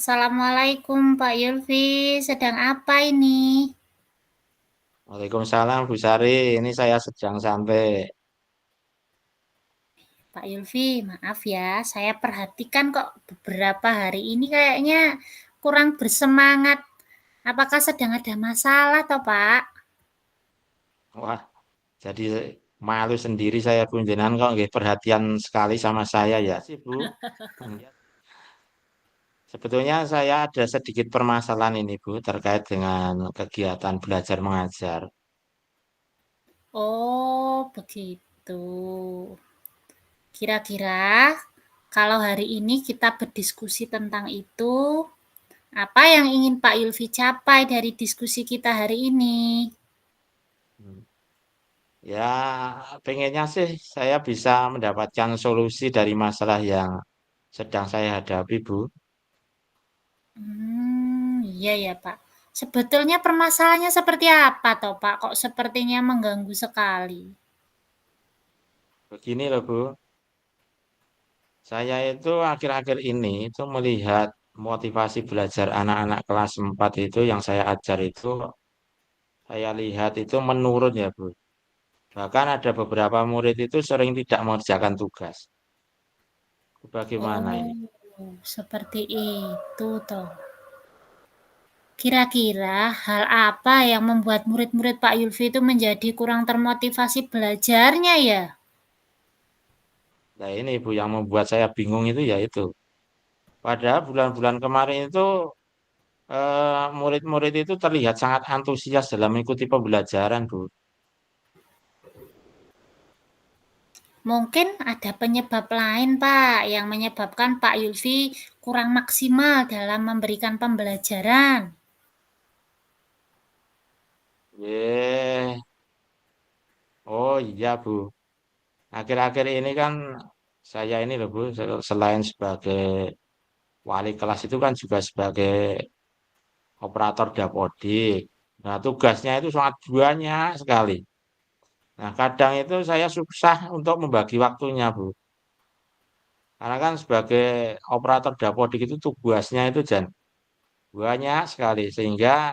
Assalamualaikum Pak Yulvi, sedang apa ini? Waalaikumsalam Bu Sari, ini saya sedang sampai. Pak Yulvi, maaf ya, saya perhatikan kok beberapa hari ini kayaknya kurang bersemangat. Apakah sedang ada masalah toh Pak? Wah, jadi malu sendiri saya Bu jenengan kok nggih perhatian sekali sama saya ya sih Bu. Sebetulnya saya ada sedikit permasalahan ini Bu terkait dengan kegiatan belajar mengajar. Oh, begitu. Kira-kira kalau hari ini kita berdiskusi tentang itu, apa yang ingin Pak Yulvi capai dari diskusi kita hari ini? Hmm. Ya, pengennya sih saya bisa mendapatkan solusi dari masalah yang sedang saya hadapi Bu. Iya ya, Pak. Sebetulnya permasalahannya seperti apa toh, Pak? Kok sepertinya mengganggu sekali? Begini loh Bu, saya itu akhir-akhir ini itu melihat motivasi belajar anak-anak kelas 4 itu yang saya ajar itu saya lihat itu menurun ya Bu. Bahkan ada beberapa murid itu sering tidak mengerjakan tugas. Bagaimana Oh, ini? seperti itu toh. Kira-kira hal apa yang membuat murid-murid Pak Yulvi itu menjadi kurang termotivasi belajarnya ya? Nah ini Bu yang membuat saya bingung itu ya itu. Padahal bulan-bulan kemarin itu murid-murid itu terlihat sangat antusias dalam mengikuti pembelajaran Bu. Mungkin ada penyebab lain, Pak, yang menyebabkan Pak Yulvi kurang maksimal dalam memberikan pembelajaran. Ye, oh iya Bu. Akhir-akhir ini kan saya ini loh Bu, selain sebagai wali kelas itu kan juga sebagai operator dapodik. Nah, tugasnya itu sangat banyak sekali. Nah, kadang itu saya susah untuk membagi waktunya, Bu. Karena kan sebagai operator dapodik itu tugasnya itu banyak sekali. Sehingga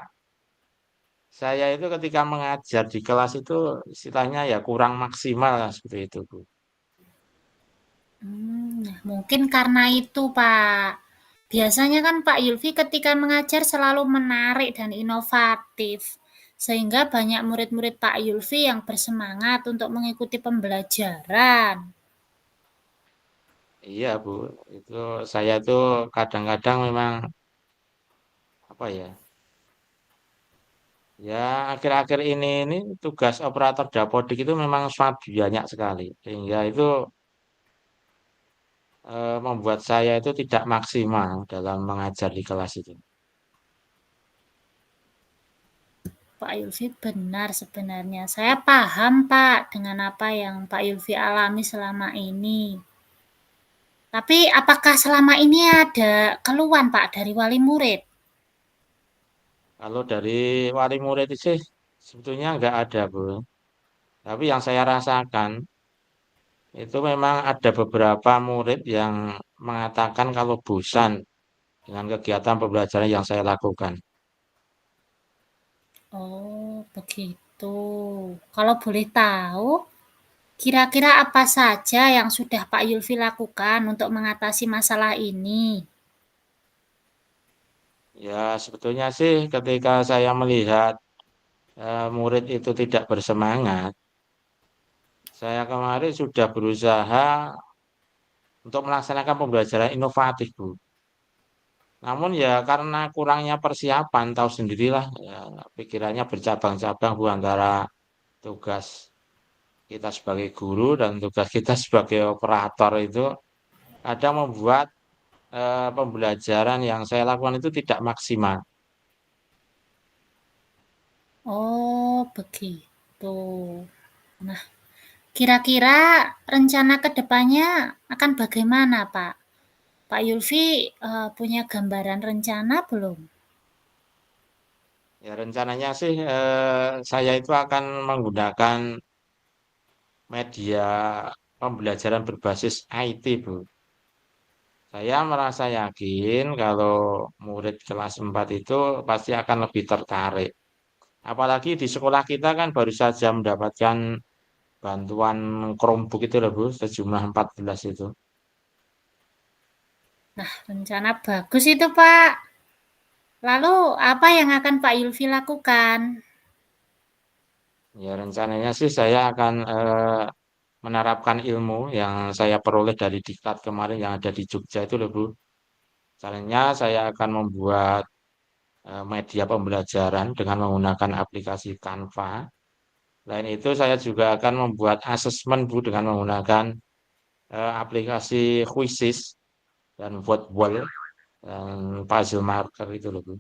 saya itu ketika mengajar di kelas itu istilahnya ya kurang maksimal lah, seperti itu, Bu. Nah, mungkin karena itu, Pak. Biasanya kan Pak Yulvi ketika mengajar selalu menarik dan inovatif, sehingga banyak murid-murid Pak Yulvi yang bersemangat untuk mengikuti pembelajaran. Iya, Bu. Itu saya itu kadang-kadang memang apa ya? Ya, akhir-akhir ini tugas operator dapodik itu memang sangat banyak sekali. Sehingga itu membuat saya itu tidak maksimal dalam mengajar di kelas itu. Pak Yulvi benar sebenarnya. Saya paham, Pak, dengan apa yang Pak Yulvi alami selama ini. Tapi apakah selama ini ada keluhan, Pak, dari wali murid? Kalau dari wali murid itu sih sebetulnya nggak ada, Bu. Tapi yang saya rasakan itu memang ada beberapa murid yang mengatakan kalau bosan dengan kegiatan pembelajaran yang saya lakukan. Oh, begitu. Kalau boleh tahu, kira-kira apa saja yang sudah Pak Yulvi lakukan untuk mengatasi masalah ini? Ya, sebetulnya sih ketika saya melihat murid itu tidak bersemangat, saya kemarin sudah berusaha untuk melaksanakan pembelajaran inovatif, Bu. Namun ya karena kurangnya persiapan, tahu sendirilah, ya, pikirannya bercabang-cabang Bu antara tugas kita sebagai guru dan tugas kita sebagai operator itu kadang membuat pembelajaran yang saya lakukan itu tidak maksimal. Oh, begitu. Nah, kira-kira rencana ke depannya akan bagaimana, Pak? Pak Yulvi punya gambaran rencana belum? Ya rencananya sih saya itu akan menggunakan media pembelajaran berbasis IT, Bu. Saya merasa yakin kalau murid kelas 4 itu pasti akan lebih tertarik. Apalagi di sekolah kita kan baru saja mendapatkan bantuan Chromebook itu loh Bu, sejumlah 14 itu. Nah, rencana bagus itu, Pak. Lalu, apa yang akan Pak Yulfi lakukan? Ya rencananya sih saya akan menerapkan ilmu yang saya peroleh dari diklat kemarin yang ada di Jogja itu loh Bu. Caranya saya akan membuat media pembelajaran dengan menggunakan aplikasi Canva. Selain itu saya juga akan membuat asesmen Bu dengan menggunakan aplikasi Quizzes dan Wordwall dan Puzzle Marker itu loh Bu.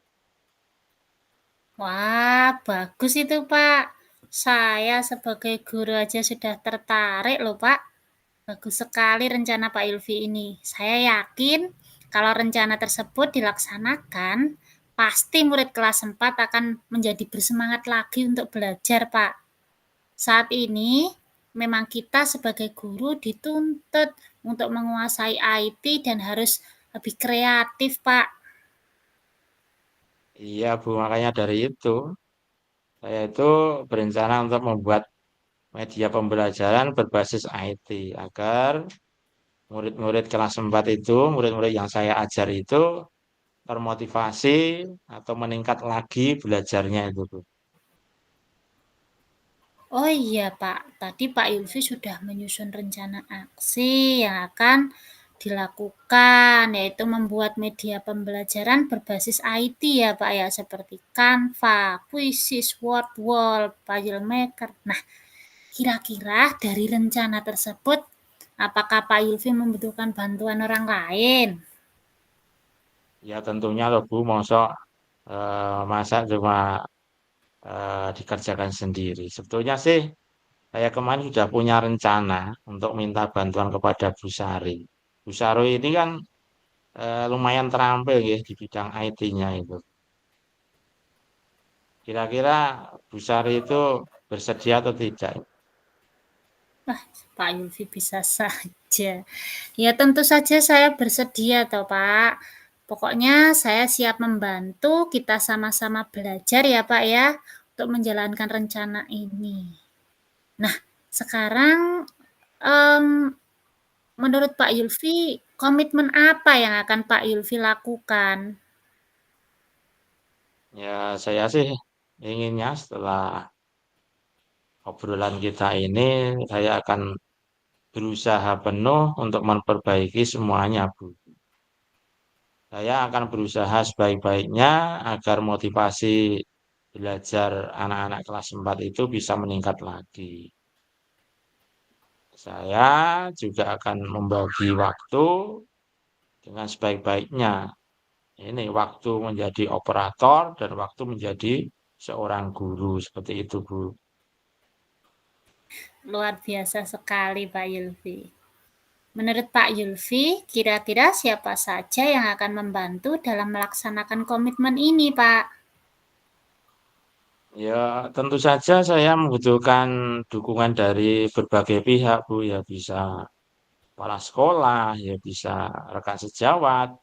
Wah, bagus itu, Pak. Saya sebagai guru aja sudah tertarik loh, Pak. Bagus sekali rencana Pak Yulfi ini. Saya yakin kalau rencana tersebut dilaksanakan, pasti murid kelas 4 akan menjadi bersemangat lagi untuk belajar, Pak. Saat ini, memang kita sebagai guru dituntut untuk menguasai IT dan harus lebih kreatif, Pak. Iya Bu, makanya dari itu saya itu berencana untuk membuat media pembelajaran berbasis IT agar murid-murid kelas 4 itu, murid-murid yang saya ajar itu termotivasi atau meningkat lagi belajarnya itu Bu. Oh iya Pak, tadi Pak Yulfi sudah menyusun rencana aksi yang akan dilakukan, yaitu membuat media pembelajaran berbasis IT ya Pak ya, seperti Canva, Quizzes, Wordwall, FileMaker. Nah, kira-kira dari rencana tersebut, apakah Pak Yulfi membutuhkan bantuan orang lain? Ya tentunya loh Bu, masa masa cuma dikerjakan sendiri. Sebetulnya sih saya kemarin sudah punya rencana untuk minta bantuan kepada Bu Sari. Bu Sari ini kan lumayan terampil ya di bidang IT-nya itu. Kira-kira Bu Sari itu bersedia atau tidak? Wah, Pak Yulfi bisa saja. Ya tentu saja saya bersedia toh Pak. Pokoknya saya siap membantu, kita sama-sama belajar ya Pak ya, untuk menjalankan rencana ini. Nah, sekarang em, menurut Pak Yulfi, komitmen apa yang akan Pak Yulfi lakukan? Ya saya sih inginnya setelah obrolan kita ini saya akan berusaha penuh untuk memperbaiki semuanya, Bu. Saya akan berusaha sebaik-baiknya agar motivasi belajar anak-anak kelas 4 itu bisa meningkat lagi. Saya juga akan membagi waktu dengan sebaik-baiknya. Ini waktu menjadi operator dan waktu menjadi seorang guru seperti itu, Bu. Luar biasa sekali Pak Yulfi. Menurut Pak Yulfi, kira-kira siapa saja yang akan membantu dalam melaksanakan komitmen ini, Pak? Ya, tentu saja saya membutuhkan dukungan dari berbagai pihak, Bu. Ya bisa kepala sekolah, ya bisa rekan sejawat,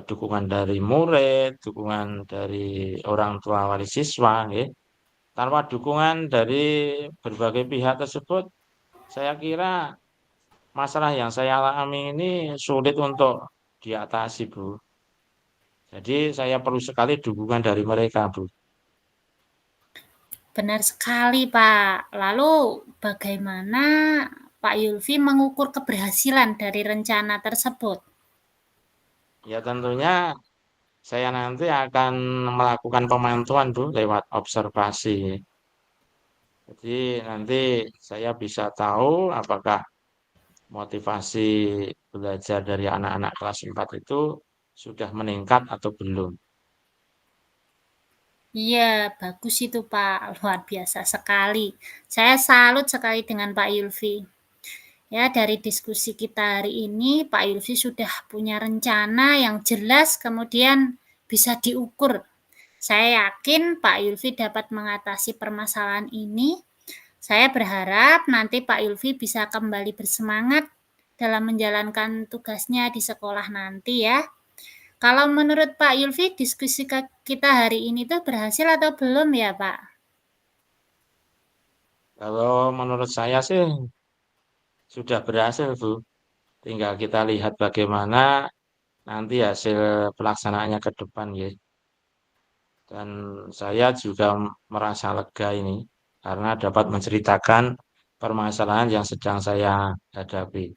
dukungan dari murid, dukungan dari orang tua wali siswa, ya. Tanpa dukungan dari berbagai pihak tersebut, saya kira masalah yang saya alami ini sulit untuk diatasi, Bu. Jadi saya perlu sekali dukungan dari mereka, Bu. Benar sekali, Pak. Lalu, bagaimana Pak Yulfi mengukur keberhasilan dari rencana tersebut? Ya tentunya saya nanti akan melakukan pemantauan, Bu, lewat observasi. Jadi nanti saya bisa tahu apakah motivasi belajar dari anak-anak kelas 4 itu sudah meningkat atau belum. Iya, bagus itu, Pak. Luar biasa sekali. Saya salut sekali dengan Pak Yulfi. Ya, dari diskusi kita hari ini, Pak Yulfi sudah punya rencana yang jelas, kemudian bisa diukur. Saya yakin Pak Yulfi dapat mengatasi permasalahan ini. Saya berharap nanti Pak Yulfi bisa kembali bersemangat dalam menjalankan tugasnya di sekolah nanti ya. Kalau menurut Pak Yulfi, diskusi kita hari ini tuh berhasil atau belum ya, Pak? Kalau menurut saya sih sudah berhasil, Bu. Tinggal kita lihat bagaimana nanti hasil pelaksanaannya ke depan ya. Dan saya juga merasa lega ini karena dapat menceritakan permasalahan yang sedang saya hadapi.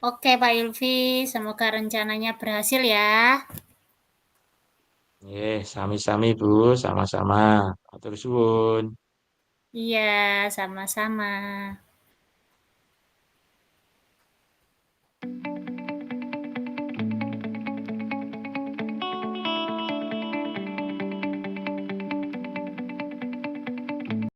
Oke, Pak Yulfi, semoga rencananya berhasil ya. Sami-sami Bu, sama-sama. Atur suwun. Iya, sama-sama.